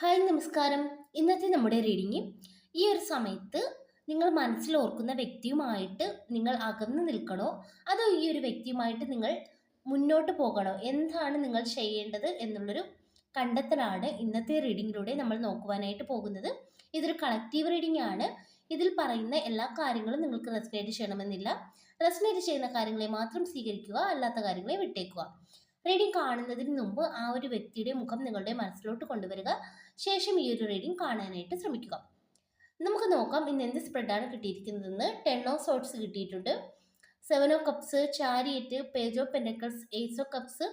Hi നമസ്കാരം. ഇന്നത്തെ നമ്മുടെ റീഡിങ് ഈ ഒരു സമയത്ത് നിങ്ങൾ മനസ്സിൽ ഓർക്കുന്ന വ്യക്തിയുമായിട്ട് നിങ്ങൾ അകന്നു നിൽക്കണോ, അതോ ഈ ഒരു വ്യക്തിയുമായിട്ട് നിങ്ങൾ മുന്നോട്ട് പോകണോ, എന്താണ് നിങ്ങൾ ചെയ്യേണ്ടത് എന്നുള്ളൊരു കണ്ടെത്തലാണ് ഇന്നത്തെ റീഡിങ്ങിലൂടെ നമ്മൾ നോക്കുവാനായിട്ട് പോകുന്നത്. ഇതൊരു കളക്റ്റീവ് റീഡിംഗ് ആണ്. ഇതിൽ പറയുന്ന എല്ലാ കാര്യങ്ങളും നിങ്ങൾക്ക് റെസനേറ്റ് ചെയ്യണമെന്നില്ല. റെസനേറ്റ് ചെയ്യുന്ന കാര്യങ്ങളെ മാത്രം സ്വീകരിക്കുക, അല്ലാത്ത കാര്യങ്ങളെ വിട്ടേക്കുക. റീഡിംഗ് കാണുന്നതിന് മുമ്പ് ആ ഒരു വ്യക്തിയുടെ മുഖം നിങ്ങളുടെ മനസ്സിലോട്ട് കൊണ്ടുവരിക. ശേഷം ഈ ഒരു റീഡിംഗ് കാണാനായിട്ട് ശ്രമിക്കുക. നമുക്ക് നോക്കാം ഇന്ന് എന്ത് സ്പ്രെഡാണ് കിട്ടിയിരിക്കുന്നതെന്ന്. 10 ഓഫ് സോർട്സ് കിട്ടിയിട്ടുണ്ട്, 7 of cups, chariot, page of pentacles, ace of cups,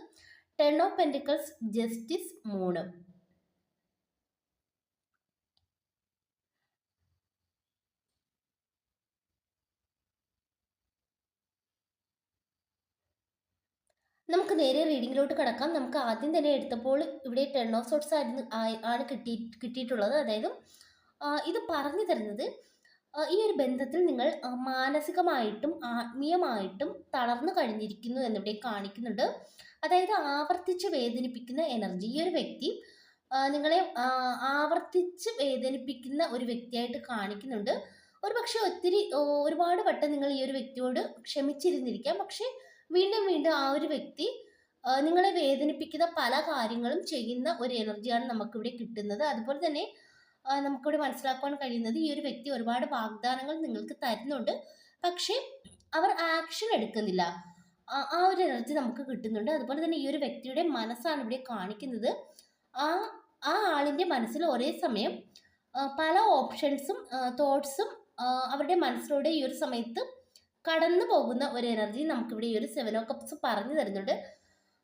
10 of pentacles, justice, moon. നമുക്ക് നേരെ റീഡിങ്ങിലോട്ട് കിടക്കാം. നമുക്ക് ആദ്യം തന്നെ എടുത്തപ്പോൾ ഇവിടെ 10 ഓഫ് സോർട്സ് ആണ് കിട്ടിയിട്ടുള്ളത്. അതായത് ഇത് പറഞ്ഞു തരുന്നത് ഈ ഒരു ബന്ധത്തിൽ നിങ്ങൾ മാനസികമായിട്ടും ആത്മീയമായിട്ടും തളർന്നു കഴിഞ്ഞിരിക്കുന്നു എന്നിവിടെ കാണിക്കുന്നുണ്ട്. അതായത് ആവർത്തിച്ച് വേദനിപ്പിക്കുന്ന എനർജി. ഈ ഒരു വ്യക്തി നിങ്ങളെ ആവർത്തിച്ച് വേദനിപ്പിക്കുന്ന ഒരു വ്യക്തിയായിട്ട് കാണിക്കുന്നുണ്ട്. ഒരു പക്ഷെ ഒരുപാട് വട്ടം നിങ്ങൾ ഈ ഒരു വ്യക്തിയോട് ക്ഷമിച്ചിരുന്നിരിക്കാം. പക്ഷെ വീണ്ടും വീണ്ടും ആ ഒരു വ്യക്തി നിങ്ങളെ വേദനിപ്പിക്കുന്ന പല കാര്യങ്ങളും ചെയ്യുന്ന ഒരു എനർജിയാണ് നമുക്കിവിടെ കിട്ടുന്നത്. അതുപോലെ തന്നെ നമുക്കിവിടെ മനസ്സിലാക്കാൻ കഴിയുന്നത് ഈ ഒരു വ്യക്തി ഒരുപാട് വാഗ്ദാനങ്ങൾ നിങ്ങൾക്ക് തരുന്നുണ്ട്, പക്ഷേ അവർ ആക്ഷൻ എടുക്കുന്നില്ല. ആ ഒരു എനർജി നമുക്ക് കിട്ടുന്നുണ്ട്. അതുപോലെ തന്നെ ഈ ഒരു വ്യക്തിയുടെ മനസ്സാണ് ഇവിടെ കാണിക്കുന്നത്. ആ ആ ആളിൻ്റെ മനസ്സിൽ ഒരേ സമയം പല ഓപ്ഷൻസും തോട്ട്സും അവരുടെ മനസ്സിലൂടെ ഈ ഒരു സമയത്ത് കടന്നു പോകുന്ന ഒരു എനർജി നമുക്കിവിടെ ഈ ഒരു 7 ഓഫ് കപ്സ് പറഞ്ഞു തരുന്നുണ്ട്.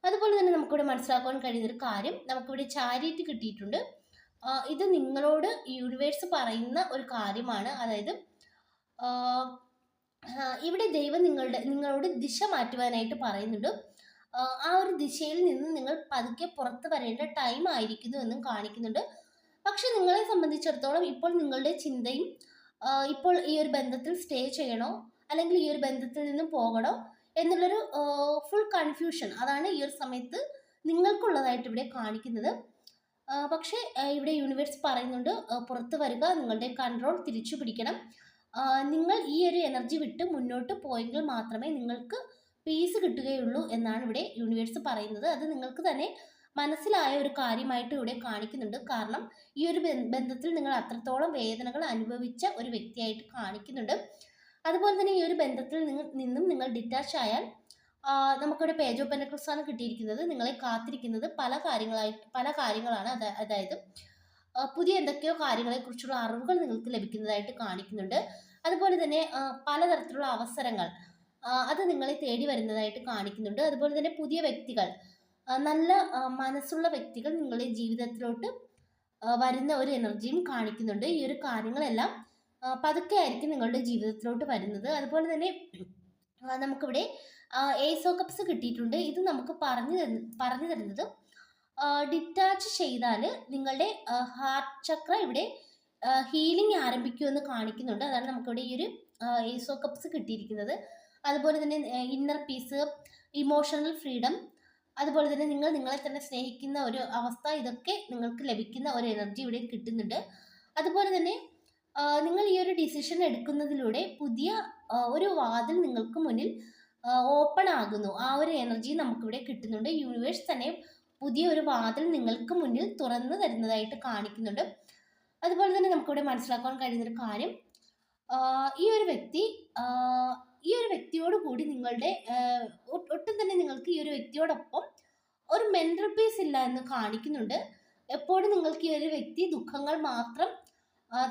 അതുപോലെ തന്നെ നമുക്കിവിടെ മനസ്സിലാക്കാൻ കഴിയുന്നൊരു കാര്യം, നമുക്കിവിടെ ചാരിറ്റി കിട്ടിയിട്ടുണ്ട്. ഇത് നിങ്ങളോട് യൂണിവേഴ്സ് പറയുന്ന ഒരു കാര്യമാണ്. അതായത് ഇവിടെ ദൈവം നിങ്ങളോട് ദിശ മാറ്റുവാനായിട്ട് പറയുന്നുണ്ട്. ആ ഒരു ദിശയിൽ നിന്ന് നിങ്ങൾ പതുക്കെ പുറത്ത് വരേണ്ട ടൈം ആയിരിക്കുന്നു എന്നും കാണിക്കുന്നുണ്ട്. പക്ഷെ നിങ്ങളെ സംബന്ധിച്ചിടത്തോളം ഇപ്പോൾ നിങ്ങളുടെ ചിന്തയും ഇപ്പോൾ ഈ ഒരു ബന്ധത്തിൽ സ്റ്റേ ചെയ്യണോ അല്ലെങ്കിൽ ഈ ഒരു ബന്ധത്തിൽ നിന്നും പോകണോ എന്നുള്ളൊരു ഫുൾ കൺഫ്യൂഷൻ, അതാണ് ഈ ഒരു സമയത്ത് നിങ്ങൾക്കുള്ളതായിട്ട് ഇവിടെ കാണിക്കുന്നത്. പക്ഷേ ഇവിടെ യൂണിവേഴ്സ് പറയുന്നുണ്ട് പുറത്ത് വരിക, നിങ്ങളുടെ കൺട്രോൾ തിരിച്ചു പിടിക്കണം. നിങ്ങൾ ഈ ഒരു എനർജി വിട്ട് മുന്നോട്ട് പോയെങ്കിൽ മാത്രമേ നിങ്ങൾക്ക് പീസ് കിട്ടുകയുള്ളൂ എന്നാണ് ഇവിടെ യൂണിവേഴ്സ് പറയുന്നത്. അത് നിങ്ങൾക്ക് തന്നെ മനസ്സിലായ ഒരു കാര്യമായിട്ട് ഇവിടെ കാണിക്കുന്നുണ്ട്. കാരണം ഈ ഒരു ബന്ധത്തിൽ നിങ്ങൾ അത്രത്തോളം വേദനകൾ അനുഭവിച്ച ഒരു വ്യക്തിയായിട്ട് കാണിക്കുന്നുണ്ട്. അതുപോലെ തന്നെ ഈ ഒരു ബന്ധത്തിൽ നിന്നും നിങ്ങൾ ഡിറ്റാച്ച് ആയാൽ നമുക്കിവിടെ പേജ് ഓഫ് പെൻറ്റക്കിൾസ് ആണ് കിട്ടിയിരിക്കുന്നത്. നിങ്ങളെ കാത്തിരിക്കുന്നത് പല കാര്യങ്ങളാണ്. അതായത് പുതിയ എന്തൊക്കെയോ കാര്യങ്ങളെക്കുറിച്ചുള്ള അറിവുകൾ നിങ്ങൾക്ക് ലഭിക്കുന്നതായിട്ട് കാണിക്കുന്നുണ്ട്. അതുപോലെ തന്നെ പലതരത്തിലുള്ള അവസരങ്ങൾ അത് നിങ്ങളെ തേടി വരുന്നതായിട്ട് കാണിക്കുന്നുണ്ട്. അതുപോലെ തന്നെ പുതിയ വ്യക്തികൾ, നല്ല മനസ്സുള്ള വ്യക്തികൾ നിങ്ങളുടെ ജീവിതത്തിലോട്ട് വരുന്ന ഒരു എനർജിയും കാണിക്കുന്നുണ്ട്. ഈ ഒരു കാര്യങ്ങളെല്ലാം പതുക്കെ ആയിരിക്കും നിങ്ങളുടെ ജീവിതത്തിലോട്ട് വരുന്നത്. അതുപോലെ തന്നെ നമുക്കിവിടെ ഏസ് ഓഫ് കപ്സ് കിട്ടിയിട്ടുണ്ട്. ഇത് നമുക്ക് പറഞ്ഞു തരുന്നത് ഡിറ്റാച്ച് ചെയ്താൽ നിങ്ങളുടെ ഹാർട്ട് ചക്ര ഇവിടെ ഹീലിംഗ് ആരംഭിക്കുമെന്ന് കാണിക്കുന്നുണ്ട്. അതാണ് നമുക്കിവിടെ ഈ ഒരു ഏസ് ഓഫ് കപ്സ് കിട്ടിയിരിക്കുന്നത്. അതുപോലെ തന്നെ ഇന്നർ പീസ്, ഇമോഷണൽ ഫ്രീഡം, അതുപോലെ തന്നെ നിങ്ങളെ തന്നെ സ്നേഹിക്കുന്ന ഒരു അവസ്ഥ, ഇതൊക്കെ നിങ്ങൾക്ക് ലഭിക്കുന്ന ഒരു എനർജി ഇവിടെ കിട്ടുന്നുണ്ട്. അതുപോലെ തന്നെ നിങ്ങൾ ഈ ഒരു ഡിസിഷൻ എടുക്കുന്നതിലൂടെ പുതിയ ഒരു വാതിൽ നിങ്ങൾക്ക് മുന്നിൽ ഓപ്പൺ ആകുന്നു. ആ ഒരു എനർജി നമുക്കിവിടെ കിട്ടുന്നുണ്ട്. യൂണിവേഴ്സ് തന്നെ പുതിയ ഒരു വാതിൽ നിങ്ങൾക്ക് മുന്നിൽ തുറന്നു തരുന്നതായിട്ട് കാണിക്കുന്നുണ്ട്. അതുപോലെ തന്നെ നമുക്കിവിടെ മനസ്സിലാക്കാൻ കഴിയുന്നൊരു കാര്യം, ഈ ഒരു വ്യക്തിയോട് കൂടി നിങ്ങളുടെ ഒട്ടും തന്നെ നിങ്ങൾക്ക് ഈ ഒരു വ്യക്തിയോടൊപ്പം ഒരു മെന്റൽ പീസ് ഇല്ല എന്ന് കാണിക്കുന്നുണ്ട്. എപ്പോഴും നിങ്ങൾക്ക് ഈ ഒരു വ്യക്തി ദുഃഖങ്ങൾ മാത്രം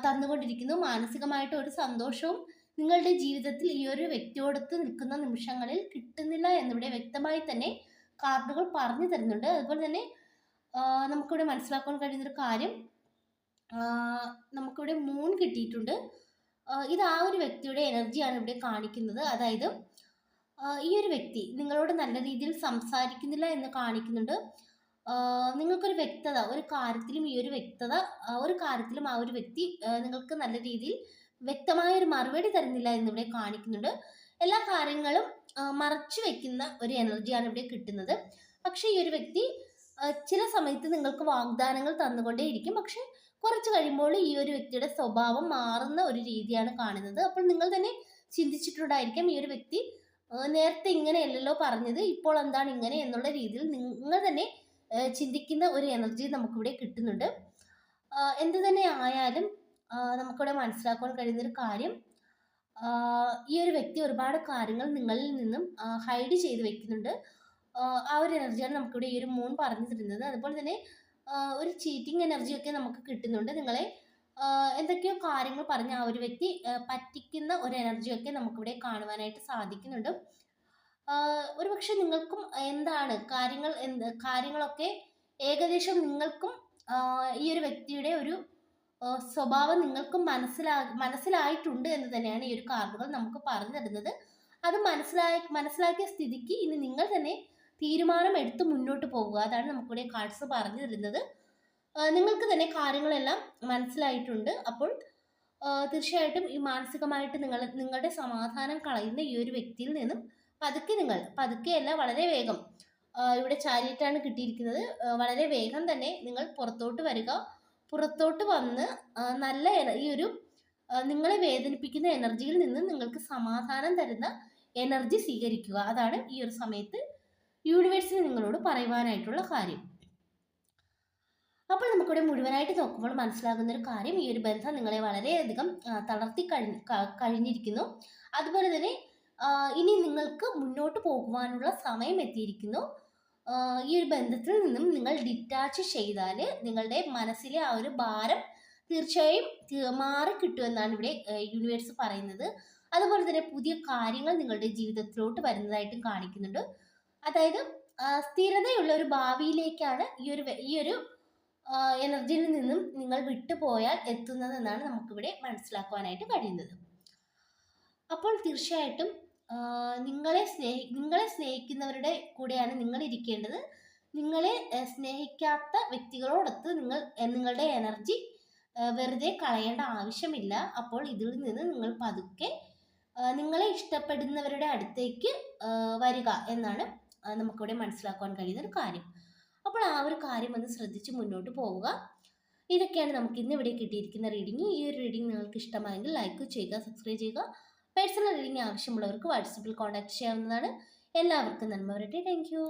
തന്നുകൊണ്ടിരിക്കുന്നു. മാനസികമായിട്ട് ഒരു സന്തോഷവും നിങ്ങളുടെ ജീവിതത്തിൽ ഈ ഒരു വ്യക്തിയോടൊത്ത് നിൽക്കുന്ന നിമിഷങ്ങളിൽ കിട്ടുന്നില്ല എന്നിവിടെ വ്യക്തമായി തന്നെ കാർഡുകൾ പറഞ്ഞു തരുന്നുണ്ട്. അതുപോലെ തന്നെ നമുക്കിവിടെ മനസ്സിലാക്കാൻ കഴിയുന്നൊരു കാര്യം, നമുക്കിവിടെ മൂൺ കിട്ടിയിട്ടുണ്ട്. ഇത് ആ ഒരു വ്യക്തിയുടെ എനർജിയാണ് ഇവിടെ കാണിക്കുന്നത്. അതായത് ഈ ഒരു വ്യക്തി നിങ്ങളോട് നല്ല രീതിയിൽ സംസാരിക്കുന്നില്ല എന്ന് കാണിക്കുന്നുണ്ട്. നിങ്ങൾക്കൊരു വ്യക്തത, ഒരു കാര്യത്തിലും ആ ഒരു വ്യക്തി നിങ്ങൾക്ക് നല്ല രീതിയിൽ വ്യക്തമായ ഒരു മറുപടി തരുന്നില്ല എന്നിവിടെ കാണിക്കുന്നുണ്ട്. എല്ലാ കാര്യങ്ങളും മറച്ചു വെക്കുന്ന ഒരു എനർജിയാണ് ഇവിടെ കിട്ടുന്നത്. പക്ഷേ ഈ ഒരു വ്യക്തി ചില സമയത്ത് നിങ്ങൾക്ക് വാഗ്ദാനങ്ങൾ തന്നുകൊണ്ടേയിരിക്കും. പക്ഷെ കുറച്ച് കഴിയുമ്പോൾ ഈ ഒരു വ്യക്തിയുടെ സ്വഭാവം മാറുന്ന ഒരു രീതിയാണ് കാണുന്നത്. അപ്പോൾ നിങ്ങൾ തന്നെ ചിന്തിച്ചിട്ടുണ്ടായിരിക്കാം, ഈ ഒരു വ്യക്തി നേരത്തെ ഇങ്ങനെയല്ലല്ലോ പറഞ്ഞത്, ഇപ്പോൾ എന്താണ് ഇങ്ങനെ എന്നുള്ള രീതിയിൽ നിങ്ങൾ തന്നെ ചിന്തിക്കുന്ന ഒരു എനർജി നമുക്കിവിടെ കിട്ടുന്നുണ്ട്. എന്ത് തന്നെ ആയാലും നമുക്കിവിടെ മനസ്സിലാക്കാൻ കഴിയുന്നൊരു കാര്യം, ഈ ഒരു വ്യക്തി ഒരുപാട് കാര്യങ്ങൾ നിങ്ങളിൽ നിന്നും ഹൈഡ് ചെയ്ത് വെക്കുന്നുണ്ട്. ആ ഒരു എനർജിയാണ് നമുക്കിവിടെ ഈ ഒരു മൂൺ പറഞ്ഞു തരുന്നത്. അതുപോലെ തന്നെ ഒരു ചീറ്റിംഗ് എനർജിയൊക്കെ നമുക്ക് കിട്ടുന്നുണ്ട്. നിങ്ങളെ എന്തൊക്കെയോ കാര്യങ്ങൾ പറഞ്ഞ് ആ ഒരു വ്യക്തി പറ്റിക്കുന്ന ഒരു എനർജിയൊക്കെ നമുക്കിവിടെ കാണുവാനായിട്ട് സാധിക്കുന്നുണ്ട്. ഒരുപക്ഷെ നിങ്ങൾക്കും എന്താണ് കാര്യങ്ങളൊക്കെ ഏകദേശം നിങ്ങൾക്കും ഈ ഒരു വ്യക്തിയുടെ ഒരു സ്വഭാവം നിങ്ങൾക്കും മനസ്സിലായിട്ടുണ്ട് എന്ന് തന്നെയാണ് ഈ ഒരു കാർഡുകൾ നമുക്ക് പറഞ്ഞു തരുന്നത്. അത് മനസ്സിലാക്കിയ സ്ഥിതിക്ക് ഇനി നിങ്ങൾ തന്നെ തീരുമാനം എടുത്ത് മുന്നോട്ട് പോകുക. അതാണ് നമുക്കിവിടെ കാർഡ്സ് പറഞ്ഞു തരുന്നത്. നിങ്ങൾക്ക് തന്നെ കാര്യങ്ങളെല്ലാം മനസ്സിലായിട്ടുണ്ട്. അപ്പോൾ തീർച്ചയായിട്ടും ഈ മാനസികമായിട്ട് നിങ്ങളുടെ സമാധാനം കളയുന്ന ഈ ഒരു വ്യക്തിയിൽ നിന്നും പതുക്കെയല്ല, വളരെ വേഗം, ഇവിടെ ചാരിറ്റാണ് കിട്ടിയിരിക്കുന്നത്, വളരെ വേഗം തന്നെ നിങ്ങൾ പുറത്തോട്ട് വരിക. പുറത്തോട്ട് വന്ന് നല്ല ഈ ഒരു നിങ്ങളെ വേദനിപ്പിക്കുന്ന എനർജിയിൽ നിന്ന് നിങ്ങൾക്ക് സമാധാനം തരുന്ന എനർജി സ്വീകരിക്കുക. അതാണ് ഈ ഒരു സമയത്ത് യൂണിവേഴ്സിന് നിങ്ങളോട് പറയുവാനായിട്ടുള്ള കാര്യം. അപ്പോൾ നമുക്കിവിടെ മുഴുവനായിട്ട് നോക്കുമ്പോൾ മനസ്സിലാകുന്ന ഒരു കാര്യം, ഈ ഒരു ബന്ധം നിങ്ങളെ വളരെയധികം തളർത്തി കഴിഞ്ഞിരിക്കുന്നു. അതുപോലെ തന്നെ ഇനി നിങ്ങൾക്ക് മുന്നോട്ട് പോകുവാനുള്ള സമയം എത്തിയിരിക്കുന്നു. ഈ ഒരു ബന്ധത്തിൽ നിന്നും നിങ്ങൾ ഡിറ്റാച്ച് ചെയ്താൽ നിങ്ങളുടെ മനസ്സിലെ ആ ഒരു ഭാരം തീർച്ചയായും മാറി കിട്ടുമെന്നാണ് ഇവിടെ യൂണിവേഴ്സ് പറയുന്നത്. അതുപോലെ തന്നെ പുതിയ കാര്യങ്ങൾ നിങ്ങളുടെ ജീവിതത്തിലോട്ട് വരുന്നതായിട്ടും കാണിക്കുന്നുണ്ട്. അതായത് സ്ഥിരതയുള്ള ഒരു ഭാവിയിലേക്കാണ് ഈ ഒരു എനർജിയിൽ നിന്നും നിങ്ങൾ വിട്ടുപോയാൽ എത്തുന്നതെന്നാണ് നമുക്കിവിടെ മനസ്സിലാക്കുവാനായിട്ട് കഴിയുന്നത്. അപ്പോൾ തീർച്ചയായിട്ടും നിങ്ങളെ സ്നേഹിക്കുന്നവരുടെ കൂടെയാണ് നിങ്ങൾ ഇരിക്കേണ്ടത്. നിങ്ങളെ സ്നേഹിക്കാത്ത വ്യക്തികളോടൊത്ത് നിങ്ങളുടെ എനർജി വെറുതെ കളയേണ്ട ആവശ്യമില്ല. അപ്പോൾ ഇതിൽ നിന്ന് നിങ്ങൾ പതുക്കെ നിങ്ങളെ ഇഷ്ടപ്പെടുന്നവരുടെ അടുത്തേക്ക് വരിക എന്നാണ് നമുക്കിവിടെ മനസ്സിലാക്കുവാൻ കഴിയുന്ന ഒരു കാര്യം. അപ്പോൾ ആ ഒരു കാര്യം ഒന്ന് ശ്രദ്ധിച്ച് മുന്നോട്ട് പോവുക. ഇതൊക്കെയാണ് നമുക്ക് ഇന്ന് ഇവിടെ കിട്ടിയിരിക്കുന്ന റീഡിംഗ്. ഈ ഒരു റീഡിംഗ് നിങ്ങൾക്ക് ഇഷ്ടമായെങ്കിൽ ലൈക്ക് ചെയ്യുക, സബ്സ്ക്രൈബ് ചെയ്യുക. പേഴ്സണൽ റീഡിംഗ് ആവശ്യമുള്ളവർക്ക് വാട്സപ്പിൽ കോൺടാക്ട് ചെയ്യാവുന്നതാണ്. എല്ലാവർക്കും നന്മ വരട്ടെ. Thank you.